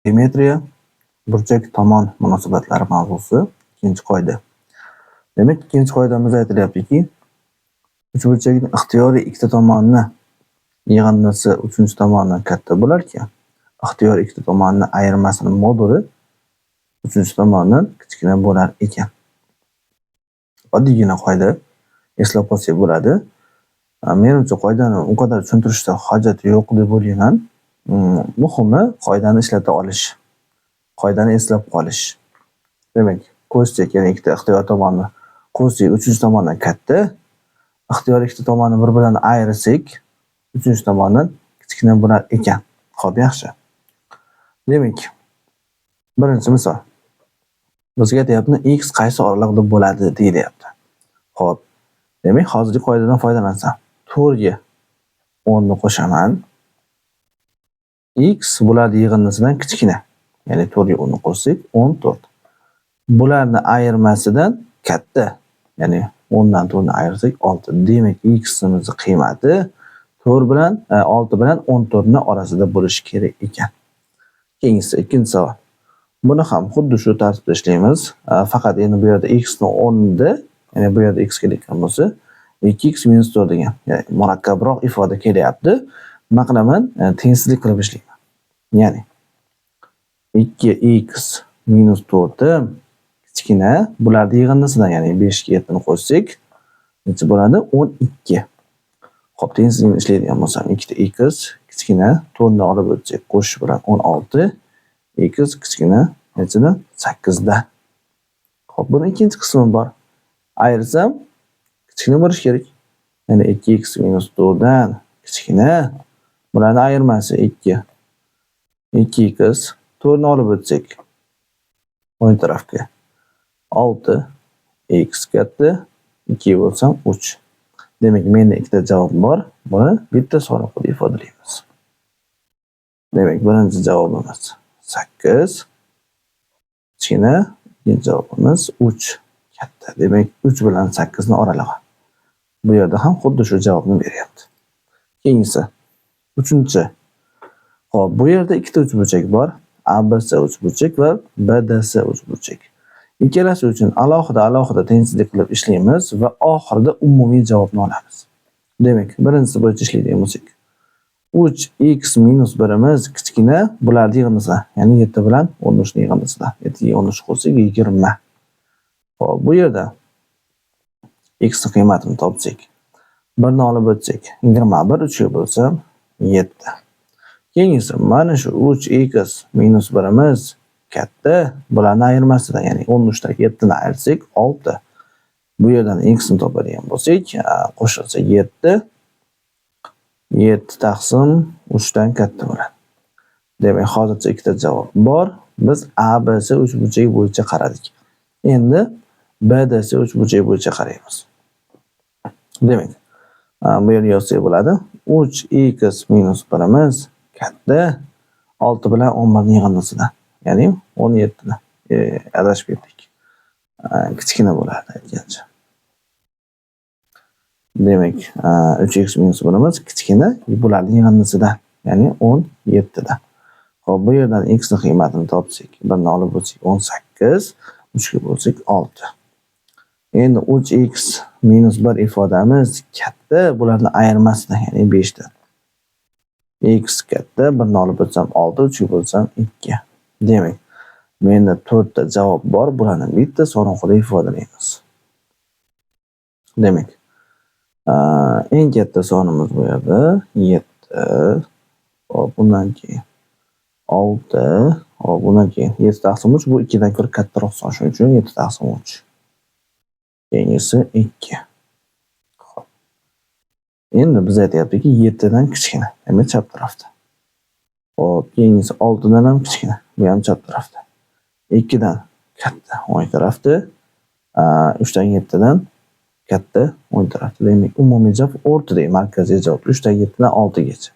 Geometriya burchak tomon munosabatlari mavzusi ikkinchi qoida. Demak, ikkinchi qoidamizda aytilyaptiki, uchburchakning ixtiyoriy ikkita tomonni yig'indisi uchinchi tomondan katta bo'lar ekan, ixtiyoriy ikkita tomonni ayirmasining moduli uchinchi tomondan kichkina bo'lar ekan. Oddiygina qoida, eslab qolsak bo'ladi. Menimcha qoidani u qadar tushuntirishda hojat yo'q deb o'ylayman. Muhimi qoidani ishlata olish, qoidani eslab qolish. Demak, ko'zchak ya'ni ikkita ixtiyoriy tomonni ko'zchak uchinchi tomondan katta, ixtiyoriy ikkita tomonni bir-biridan ayirsak, uchinchi tomondan kichkina bo'lar ekan. Xo'p, yaxshi. Demak, birinchi misol. Bizga aytyapti, x qaysi oralig'ida bo'ladi deyilyapti. Xo'p. Demak, hozirgi qoidadan foydalansam, 4 ga 10 ni qo'shaman. X bularning yig'indisidan kichkina. Ya'ni 4 ga 10 ni qo'shsak 14. Bularni ayirmasidan katta. Ya'ni 10 dan 4 ni ayirsak 6. Demak, x nimizning qiymati 4 bilan 6 bilan 14 ni orasida bo'lishi kerak ekan. Keyingisi ikkinchi savol. Buni ham xuddi shu tartibda ishlaymiz. Faqat endi bu yerda x ni o'rnida, ya'ni bu yerda x kelayotgan bo'lsa, 2x - 4 degan, ya'ni murakkabroq ifoda kelyapti. Nima qilaman? Tengsizlik qilib ishlayman. Ya'ni 2x - 4 kichkina bularning yig'indisidan, ya'ni 5 ga 7 ni qo'shsak, necha bo'ladi? 12. Xo'p, tengsizlikni ishlaydigan bo'lsam, 2x kichkina 4 ni olib o'tsak, qo'shish bilan 16, x kichkina nechida? 8 da. Xo'p, buni ikkinchi qismi bor. Ayirsam kichkina bo'lish kerak. Ya'ni 2x - 4 dan kichkina. Bularning ayirmasi 2. 2x 4 ni olib o'tsak, o'ng tarafga 6, x katta, 2 bo'lsam 3. Demak, menda ikkita javob bor. Buni bitta so'roqda ifodalaymiz. Demak, birinchi javobimiz 8 kichkina, ikkinchi javobimiz 3 katta. Demak, 3 bilan 8 ni oralig'i. Bu yerda ham xuddi shu javobni beryapti. Keyingisi, uchinchi. Xo'p, bu yerda ikkita uchburchak bor. ABC uchburchak va BDC uchburchak. Ikkalasi uchun alohida tengsizlik qilib ishlaymiz va oxirida umumiy javobni olamiz. Demak, birinchisi bo'yicha ishlaydigan bo'lsak, 3x - 1imiz kichkina bularning yig'indisi, ya'ni 7 bilan 13 ni yig'indisidan. 7 ga 13 qo'shsak 20. Xo'p, bu yerda x ni qiymatini topsak, 1 ni olib o'tsak, 21 3 ga bo'lsam 7. Keyingisi, mana shu 3x - 1imiz katta, bularni ayirmasidan, ya'ni 13 dan 7 ni ayirsak 6. Bu yerdan x ni topadigan bo'lsak, qo'shilsa 7. 7 taqsim 3 dan katta bo'ladi. Demak, hozircha ikkita javob bor. Biz ABC uchburchagi bo'yicha qaradik. Endi BDC uchburchagi bo'yicha qaraymiz. Demak, bu yerga yozsak bo'ladi. 3x - 1imiz katta, 6 bilan 11 ni yig'indisidan, ya'ni 17 ni adashib ketdik. Kichkina bo'ladi aytgancha. Demak, 3x - 1imiz kichkina bularning yig'indisidan, ya'ni 17 da. Xo'p, bu yerdan x ni qiymatini topsak, 1 ni olib o'tsak 18, 3 ga bo'lsak 6. Endi 3x - 1 ifodamiz katta, bularning ayirmasidan, ya'ni 5 dan. X katta, 1 ni olib o'tsam 6, 3 ga bo'lsam 2. Demak, menda 4 ta javob bor. Bularni bitta so'roqda ifodalaymiz. Demak, eng katta sonimiz bu yerda 7. Hop, bundan keyin 6. Hop, bundan keyin 7 taqsim 3 bu 2 dan ko'ra kattaroq son, shuning uchun 7 taqsim 3. Keyingisi 2. Hop. Endi biz aytyaptiki 7 dan kichkina, demak chap tarafda. Hop, keyingisi 6 dan ham kichkina, bu ham chap tarafda. 2 dan katta o'ng tarafda, 3 dan 7 dan katta o'ng tarafda. Demak, umumiy javob o'rtadagi markaziy javob 3 dan 7 dan 6 gacha.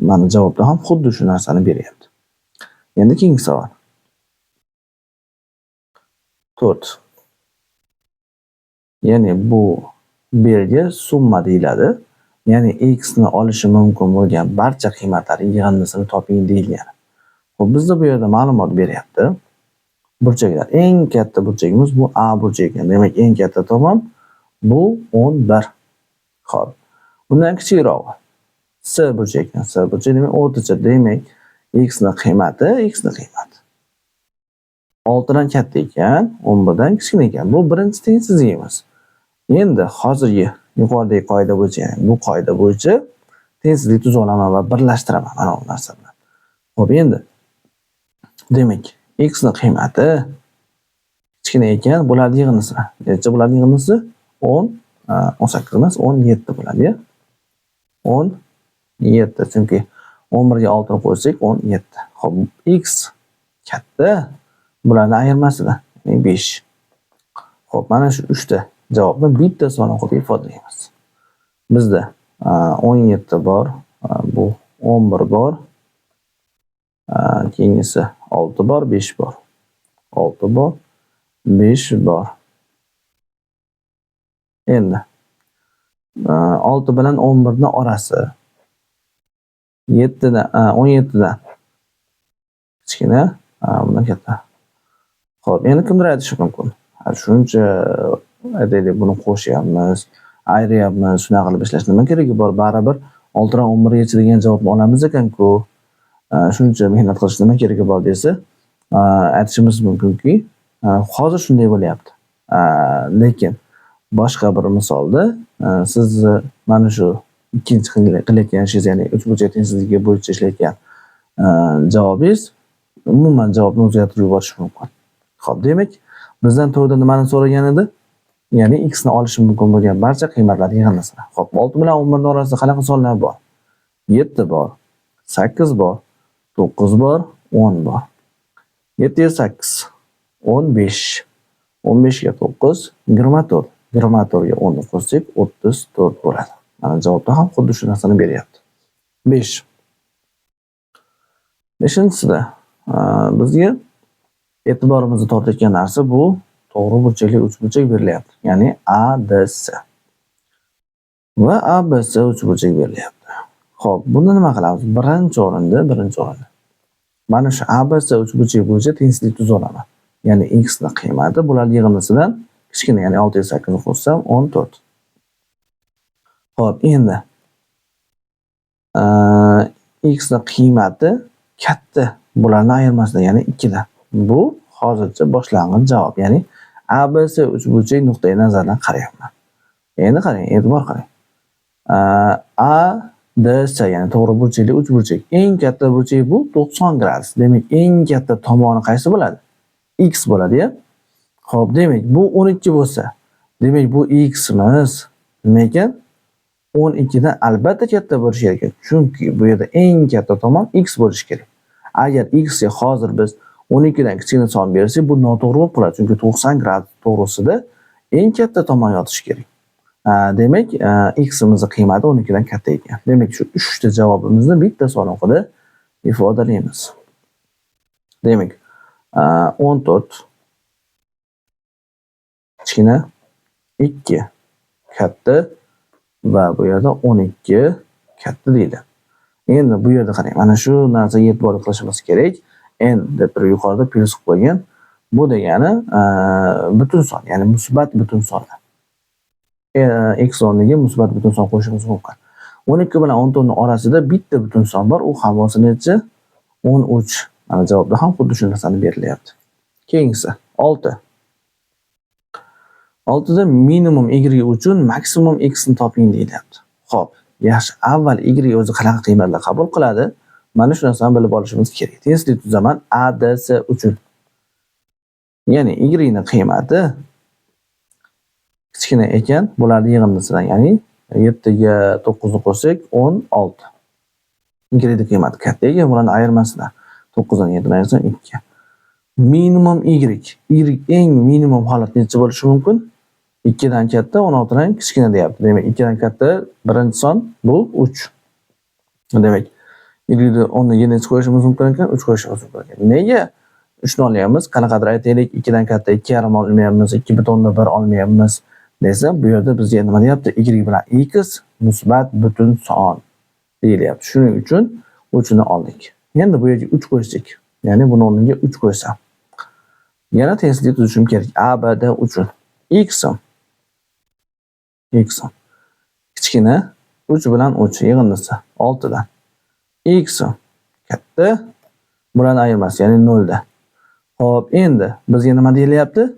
Mana javobda ham xuddi shu narsani beryapti. Endi keyingi savol. 4. Ya'ni bu belgi summa deyiladi. Ya'ni x ni olishi mumkin bo'lgan barcha qiymatlar yig'indisini toping deyilgan. Xo'p, bizda bu yerda ma'lumot beryapti. Burchaklar. Eng katta burchagimiz bu A burchagi ekan. Demak, eng katta tomon bu 11. Xo'p. Bundan kichikroq S burchagi ekan. S burchagi demak o'rtacha. Demak, x ning qiymati 6 dan katta ekan, 11 dan kichkina ekan. Bu birinchi tengsizligimiz. Endi hozirgi yuqoridagi qoida bo'yicha, ya'ni bu qoida bo'yicha tengsizlik tuza olaman va birlashtiraman mana bu narsa bilan. Xo'p, endi demak, x ning qiymati kichkina ekan, bularning yig'indisi. Necha bo'ladi yig'indisi? 18 emas, 17 bo'ladi-ya. 17, chunki 11 ga 6 ni qo'ysak 17. Xo'p, x katta, bularning ayirmasida, ya'ni 5. Xo'p, mana shu 3 ta javobni bitta son orqali ifodalaymiz. Bizda 17 bor, bu 11 bor, keyingisi 6 bor, 5 bor. 6 bor, 5 bor. Endi 6 bilan 11 ning orasi 17 dan kichkina, bundan katta. Xo'p, endi kimdir aytishi mumkin. Shuncha aytaylik, buni qo'shyapmiz, ayryapmiz, shunaqa qilib ishlash nima keragi bor? Baribir 6 dan 11 gacha degan javobni olamiz ekan-ku. Shuncha mehnat qilish nima keragi bor desa, aytishimiz mumkinki, hozir shunday bo'lyapti. Lekin boshqa bir misolda siz mana shu ikkinchi qilayotgan ishingiz, ya'ni 3 burchak tengsizligi bo'yicha ishlayotgan javobingiz umuman javobni o'zgartirib yuborishi mumkin. Xo'p, demak, bizdan to'g'rida nimani so'ragan edi? Ya'ni x ni olish mumkin bo'lgan barcha qiymatlar yig'indisini. Xo'p, 6 bilan 11 ning orasida qanaqa sonlar bor? 7 bor, 8 bor, 9 bor, 10 bor. 7 ga 8, 15. 15 ga 9, 24. 24 ga 10 ni qo'shsak 34 bo'ladi. Mana javobda ham xuddi shu narsani beryapti. 5. 5-sida bizga e'tiborimizni tortayotgan narsa bu to'g'ri burchakli uchburchak berilyapti. Ya'ni ADS. Va ABC uchburchak berilyapti. Xo'p, bunda nima qilamiz? Birinchi o'rinda. Mana shu ABC uchburchak bo'yicha tengsizlik tuza olaman. Ya'ni x ning qiymati bularning yig'indisidan kichkina, ya'ni 6 ga 8 ni qo'shsam 14. Xo'p, endi x ning qiymati katta, bularning ayirmasida, ya'ni 2 dan. Bu hozircha boshlang'ich javob, ya'ni ABC uchburchak nuqtai nazaridan qarayapman. Endi qarang, e'tibor qarang. ADS, ya'ni to'g'ri burchakli uchburchak. Eng katta burchak bu 90 gradus. Demak, eng katta tomoni qaysi bo'ladi? X bo'ladi-ya. Xo'p, demak, bu 12 bo'lsa, demak bu x imiz nima ekan? 12 dan albatta katta bo'lishi kerak. Chunki bu yerda eng katta tomon x bo'lishi kerak. Agar x ga hozir biz 12 dan kichkina son bersak, bu noto'g'ri bo'lib qoladi. Chunki 90 gradus to'g'risida eng katta tomon yotishi kerak. Demak, x imizning qiymati 12 dan katta ekan. Demak, shu 3 ta javobimizni bitta son orqali ifodalaymiz. Demak, 14 kichkina, 2 katta va bu yerda 12 katta deydi. Endi bu yerda qarang, mana shu narsaga e'tibor qilishimiz kerak. N deb bir yuqorida plyus qilib qo'ygan. Bu degani butun son, ya'ni musbat butun sonlar. X o'rniga musbat butun son qo'shishimiz mumkin. 12 bilan 14 ning orasida bitta butun son bor. U ham bo'lsa necha? 13. Mana javobda ham xuddi shu narsani berilyapti. Keyingisi 6. 6 da minimum y uchun maksimum x ni toping deyilyapti. Xo'p, yaxshi. Avval y o'zi qanaqa qiymatlar qabul qiladi? Mana shu narsani bilib olishimiz kerak. Tengsizlik tuzaman ADS uchun. Ya'ni y ning qiymati kichkina ekan, bularning yig'indisidan, ya'ni 7 ga 9 ni qo'shsak 16. Y ning qiymati katta ekan, bularning ayirmasidan 9 dan 7 ayirsak 2. Minimum y eng minimum holat necha bo'lishi mumkin? 2 dan katta, 16 dan kichkina deyapti. Demak, 2 dan katta birinchi son bu 3. Demak, y ni o'rniga necha qo'yishimiz mumkin ekan? 3 qo'yishimiz mumkin ekan. Nega 3 ni olyapmiz? Qanaqadir aytaylik, 2 dan katta 2,5 olmayapmiz, 2,1 olmayapmiz desa, bu yerda bizga nima deyapti? Y bilan x musbat butun son deyilyapti. Shuning uchun 3 ni oldik. Endi bu yerga 3 qo'ysak, Ya'ni buni o'rniga 3 qo'ysam. Yana tengsizlik tuzishim kerak. A, B, D uchun. X kichkina 3 bilan 3 yig'indisi 6 dan. X katta bularni ayirmasi, ya'ni 0 da. Xo'p, endi bizga nima deyilyapti?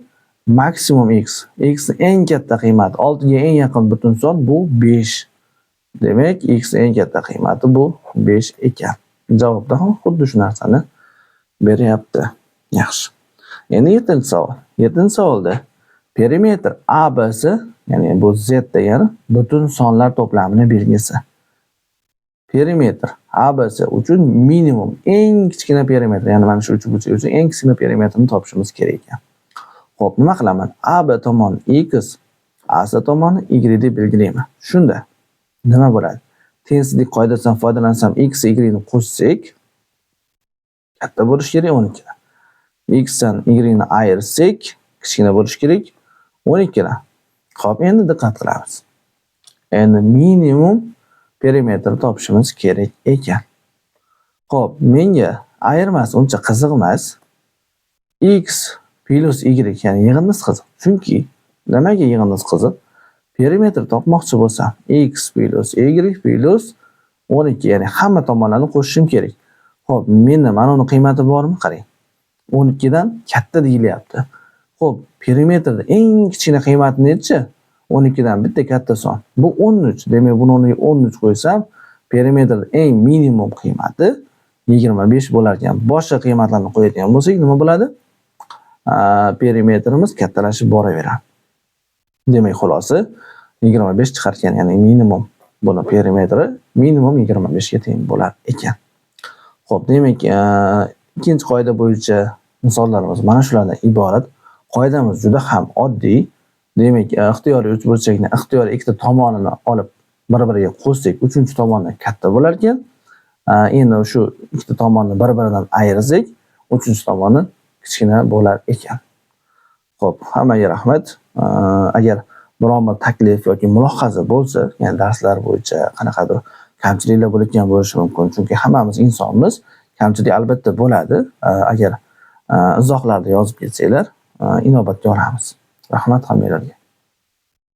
Maksimum x. X eng katta qiymati 6 ga eng yaqin butun son bu 5. Demak, x eng katta qiymati bu 5 ekan. Javobda ham xuddi shu narsani beryapti. Yaxshi. Endi 7-savol. 7-savolda perimetr ABC, ya'ni bu z degani butun sonlar to'plamining belgisi. Perimetr ABC uchun minimum eng kichkina perimetr, ya'ni mana shu uchburchak uchun eng kichkina perimetrni topishimiz kerak ekan. Xo'p, nima qilaman? AB tomoni x, AC tomoni y deb belgilayman. Shunda nima bo'ladi? Tengsizlik qoidasidan foydalansam x y ni qo'shsak katta bo'lishi kerak 12 dan. X dan y ni ayirsak kichkina bo'lishi kerak 12 dan. Xo'p, endi diqqat qilamiz. Endi minimum perimetr topishimiz kerak ekan. Xo'p, menga ayirmasi uncha qiziq emas. X plus y, ya'ni yig'indisi qiziq. Chunki nimaga yig'indisi qiziq? Perimetr topmoqchi bo'lsam, x plus y plus 12, ya'ni hamma tomonlarni qo'shishim kerak. Xo'p, menda mana uni qiymati bormi? Qarang. 12 dan katta deyilyapti. Xo'p, perimetrda eng kichkina qiymati nechi? 12 dan bitta katta son. Bu 13. Demak, buni o'rniga 13 qo'ysam, perimetrda eng minimum qiymati 25 bo'lar ekan. Boshqa qiymatlarni qo'yadigan bo'lsak, nima bo'ladi? Perimetrimiz kattalashib boraveradi. Demak, xulosa 25 chiqar ekan, ya'ni minimum buni perimetri minimum 25 ga teng bo'lar ekan. Xo'p, demak, ikkinchi qoida bo'yicha misollarimiz mana shulardan iborat. Qoidamiz juda ham oddiy. Demak, ixtiyoriy uchburchakni ixtiyoriy ikkita tomonini olib bir-biriga qo'shsak, uchinchi tomoni katta bo'lar ekan. Endi shu ikkita tomonni bir-biridan ayirsak, uchinchi tomoni kichkina bo'lar ekan. Xo'p, hammaga rahmat. Agar biron bir taklif yoki mulohaza bo'lsa, ya'ni darslar bo'yicha qanaqadir kamchiliklar bo'layotgan bo'lishi mumkin. Chunki hammamiz insonmiz, kamchilik albatta bo'ladi. Agar izohlarda yozib ketsanglar, inobatga olamiz. Rahmat hammalarga.